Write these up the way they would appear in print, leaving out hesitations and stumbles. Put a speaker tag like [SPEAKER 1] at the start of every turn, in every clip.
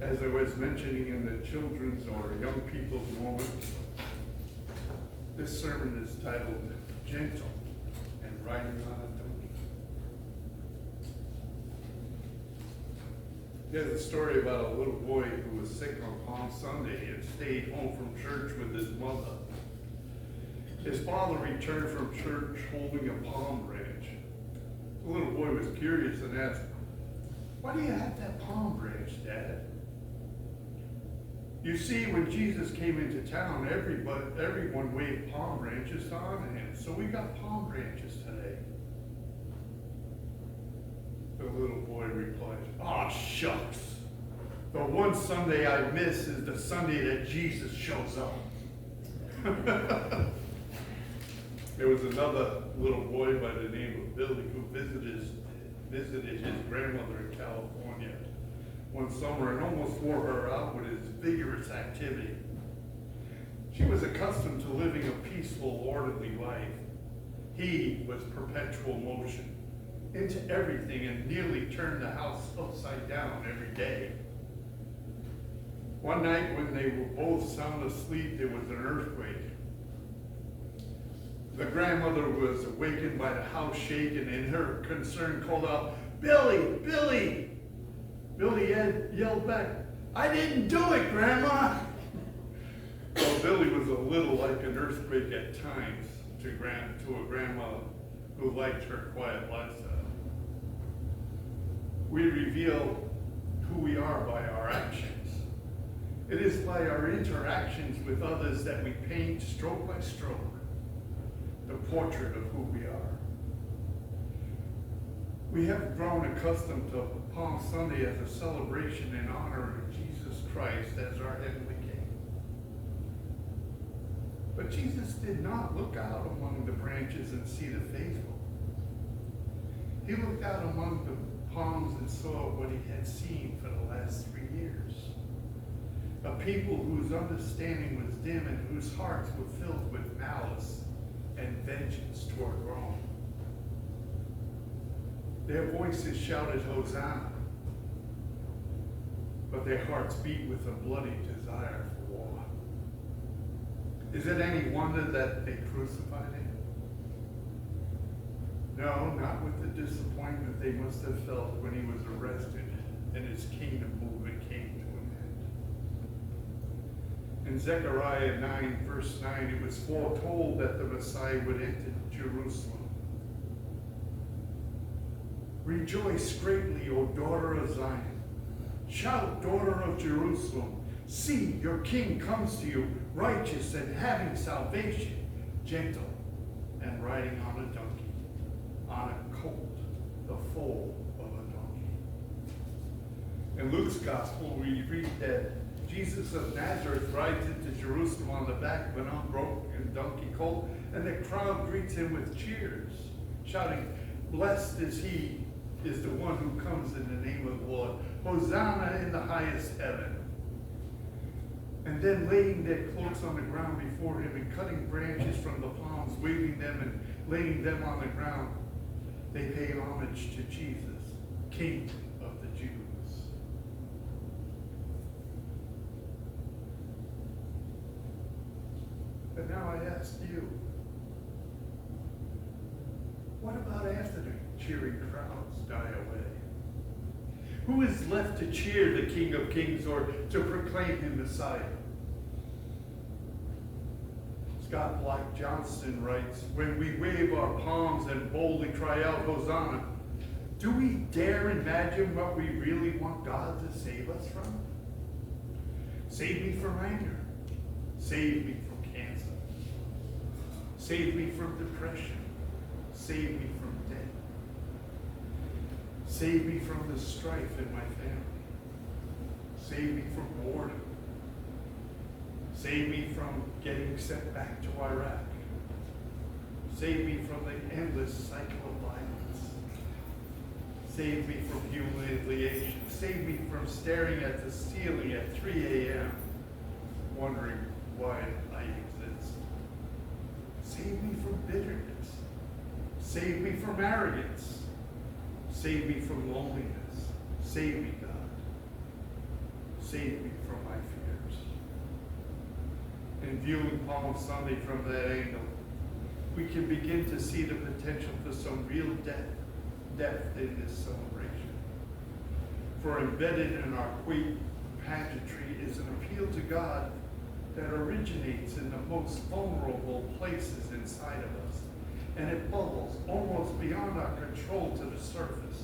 [SPEAKER 1] As I was mentioning in the children's or young people's moment, this sermon is titled Gentle and Riding on a Donkey. There's a story about a little boy who was sick on Palm Sunday and stayed home from church with his mother. His father returned from church holding a palm branch. The little boy was curious and asked, "Why do you have that palm branch, Dad?" "You see, when Jesus came into town, everyone waved palm branches to honor him, so we got palm branches today." The little boy replied, "Aw, shucks. The one Sunday I miss is the Sunday that Jesus shows up." There was another little boy by the name of Billy who visited his grandmother in California one summer and almost wore her out with his vigorous activity. She was accustomed to living a peaceful, orderly life. He was perpetual motion, into everything, and nearly turned the house upside down every day. One night when they were both sound asleep, there was an earthquake. The grandmother was awakened by the house shaking, and her concern called out, "Billy, Billy!" Billy yelled back, "I didn't do it, Grandma!" Well, Billy was a little like an earthquake at times to a grandma who liked her quiet lifestyle. We reveal who we are by our actions. It is by our interactions with others that we paint, stroke by stroke, the portrait of who we are. We have grown accustomed to Palm Sunday as a celebration in honor of Jesus Christ as our heavenly King. But Jesus did not look out among the branches and see the faithful. He looked out among the palms and saw what he had seen for the last 3 years. A people whose understanding was dim and whose hearts were filled with malice and vengeance toward Rome. Their voices shouted Hosanna, but their hearts beat with a bloody desire for war. Is it any wonder that they crucified him? No, not with the disappointment they must have felt when he was arrested and his kingdom movement came to an end. In Zechariah 9, verse 9, it was foretold that the Messiah would enter Jerusalem. "Rejoice greatly, O daughter of Zion. Shout, daughter of Jerusalem. See, your king comes to you, righteous and having salvation, gentle and riding on a donkey, on a colt, the foal of a donkey." In Luke's gospel, we read that Jesus of Nazareth rides into Jerusalem on the back of an unbroken donkey colt, and the crowd greets him with cheers, shouting, "Blessed is he, is the one who comes in the name of the Lord. Hosanna in the highest heaven." And then laying their cloaks on the ground before him and cutting branches from the palms, waving them and laying them on the ground, they pay homage to Jesus, King of the Jews. But now I ask you, what about after the cheering crowds die away? Who is left to cheer the King of Kings or to proclaim him Messiah? Scott Black Johnston writes, "When we wave our palms and boldly cry out, Hosanna, do we dare imagine what we really want God to save us from? Save me from anger. Save me from cancer. Save me from depression. Save me from death. Save me from the strife in my family. Save me from boredom. Save me from getting sent back to Iraq. Save me from the endless cycle of violence. Save me from humiliation. Save me from staring at the ceiling at 3 a.m., wondering why I exist. Save me from bitterness. Save me from arrogance. Save me from loneliness. Save me, God. Save me from my fears. In viewing Palm Sunday from that angle, we can begin to see the potential for some real depth in this celebration. For embedded in our quaint pageantry is an appeal to God that originates in the most vulnerable places inside of us. And it bubbles almost beyond our control to the surface.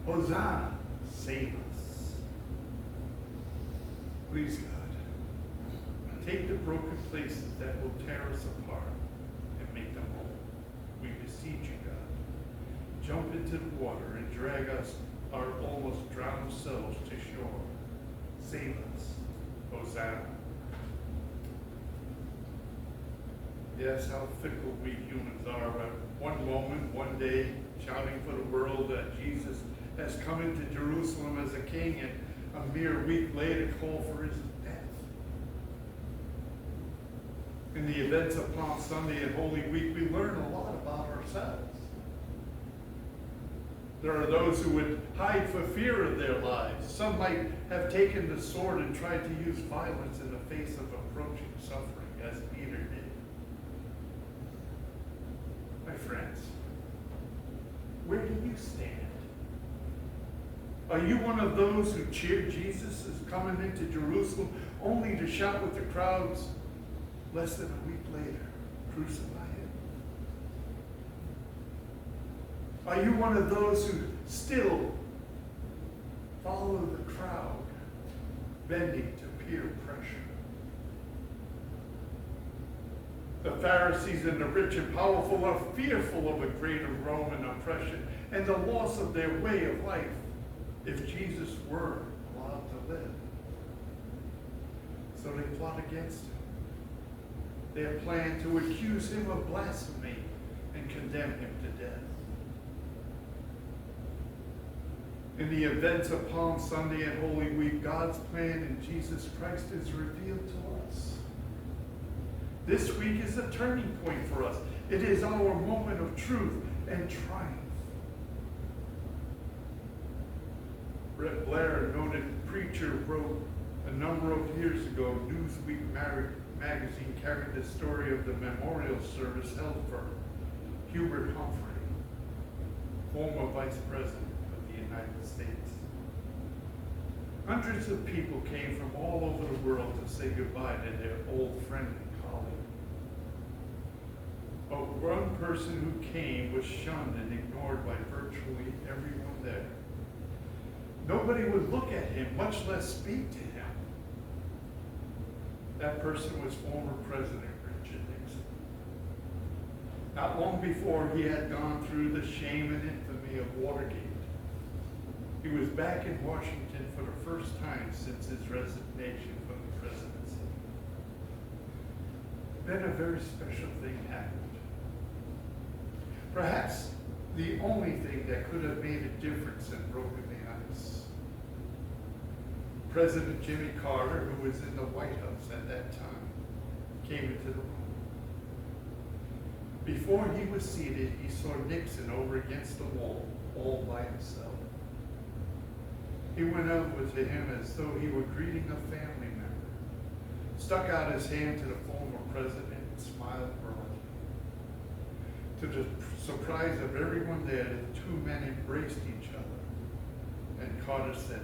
[SPEAKER 1] Hosanna, save us. Please, God, take the broken places that will tear us apart and make them whole. We beseech you, God. Jump into the water and drag us, our almost drowned selves, to shore. Save us. Hosanna. Yes, how fickle we humans are. But one moment, one day, shouting for the world that Jesus has come into Jerusalem as a king, and a mere week later call for his death. In the events of Palm Sunday and Holy Week, we learn a lot about ourselves. There are those who would hide for fear of their lives. Some might have taken the sword and tried to use violence in the face of approaching suffering, as Peter did. My friends, where do you stand? Are you one of those who cheered Jesus as coming into Jerusalem only to shout with the crowds less than a week later, crucify him? Are you one of those who still follow the crowd, bending to peer pressure? The Pharisees and the rich and powerful are fearful of a greater Roman oppression and the loss of their way of life if Jesus were allowed to live. So they plot against him. They have planned to accuse him of blasphemy and condemn him to death. In the events of Palm Sunday and Holy Week, God's plan in Jesus Christ is revealed to us. This week is a turning point for us. It is our moment of truth and triumph. Brett Blair, a noted preacher, wrote a number of years ago, Newsweek magazine carried the story of the memorial service held for Hubert Humphrey, former Vice President of the United States. Hundreds of people came from all over the world to say goodbye to their old friend and colleague. But one person who came was shunned and ignored by virtually everyone there. Nobody would look at him, much less speak to him. That person was former President Richard Nixon. Not long before he had gone through the shame and infamy of Watergate, he was back in Washington for the first time since his resignation from the presidency. Then a very special thing happened. Perhaps the only thing that could have made a difference and broken the ice. President Jimmy Carter, who was in the White House at that time, came into the room. Before he was seated, he saw Nixon over against the wall, all by himself. He went over to him as though he were greeting a family member, stuck out his hand to the former president and smiled broadly. To the surprise of everyone there, the two men embraced each other, and Carter said,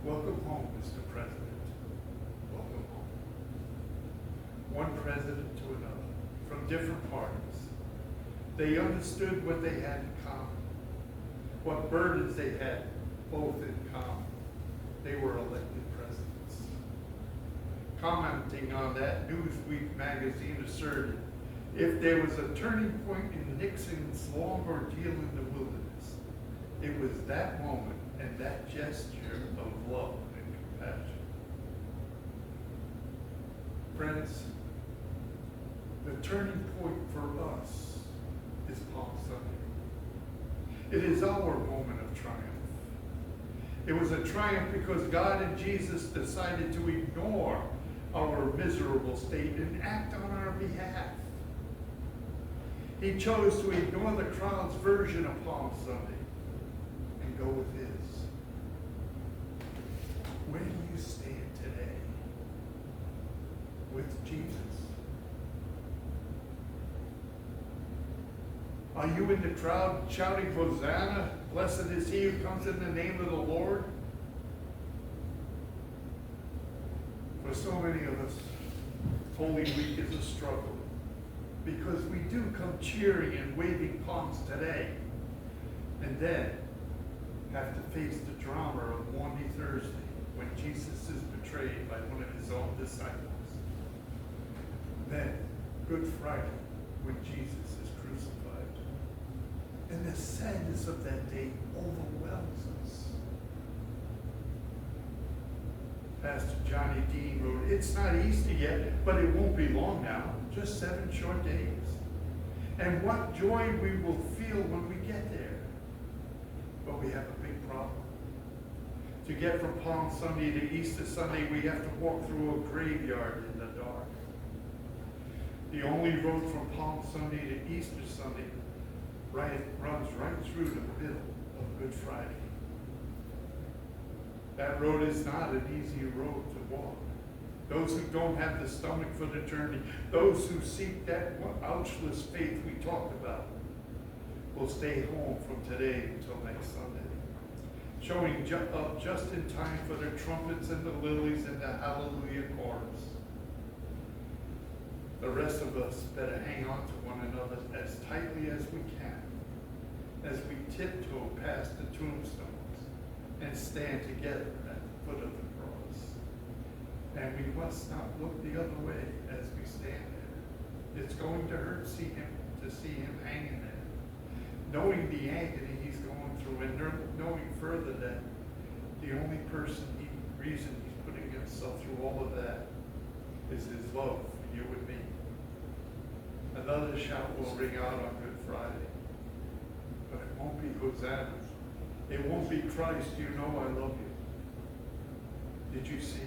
[SPEAKER 1] "Welcome home, Mr. President. Welcome home." One president to another, from different parties. They understood what they had in common, what burdens they had both in common. They were elected presidents. Commenting on that, Newsweek magazine asserted, if there was a turning point in Nixon's long ordeal in the wilderness, it was that moment and that gesture of love and compassion. Friends, the turning point for us is Palm Sunday. It is our moment of triumph. It was a triumph because God and Jesus decided to ignore our miserable state and act on our behalf. He chose to ignore the crowd's version of Palm Sunday and go with his. Where do you stand today with Jesus? Are you in the crowd shouting, Hosanna? Blessed is he who comes in the name of the Lord? For so many of us, Holy Week is a struggle because we do come cheering and waving palms today and then have to face the drama of Maundy Thursday when Jesus is betrayed by one of his own disciples. Then Good Friday when Jesus is crucified. And the sadness of that day overwhelms us. Pastor Johnny Dean wrote, it's not Easter yet, but it won't be long now. Just 7 short days. And what joy we will feel when we get there. But we have a big problem. To get from Palm Sunday to Easter Sunday, we have to walk through a graveyard in the dark. The only road from Palm Sunday to Easter Sunday runs right through the middle of Good Friday. That road is not an easy road to walk. Those who don't have the stomach for the journey, those who seek that ouchless faith we talked about, will stay home from today until next Sunday, showing up just in time for the trumpets and the lilies and the hallelujah chorus. The rest of us better hang on to one another as tightly as we can as we tiptoe past the tombstones and stand together at the foot of the cross. And we must not look the other way as we stand there. It's going to hurt to see him hanging there, knowing the agony he's going through, and knowing further that the only reason he's putting himself through all of that is his love for you and me. Another shout will ring out on Good Friday, but it won't be Hosanna. It won't be Christ, you know I love you. Did you see?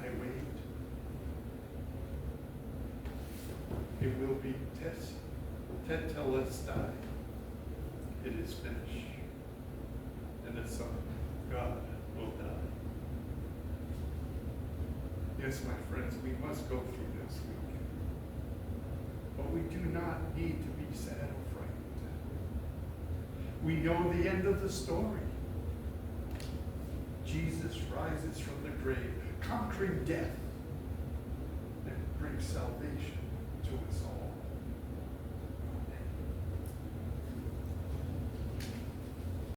[SPEAKER 1] I waved. It will be Tetelestai. It is finished. And the Son of God will die. Yes, my friends, we must go through this week. But we do not need to be sad or frightened. We know the end of the story. Jesus rises from the grave, conquering death, and brings salvation to us all.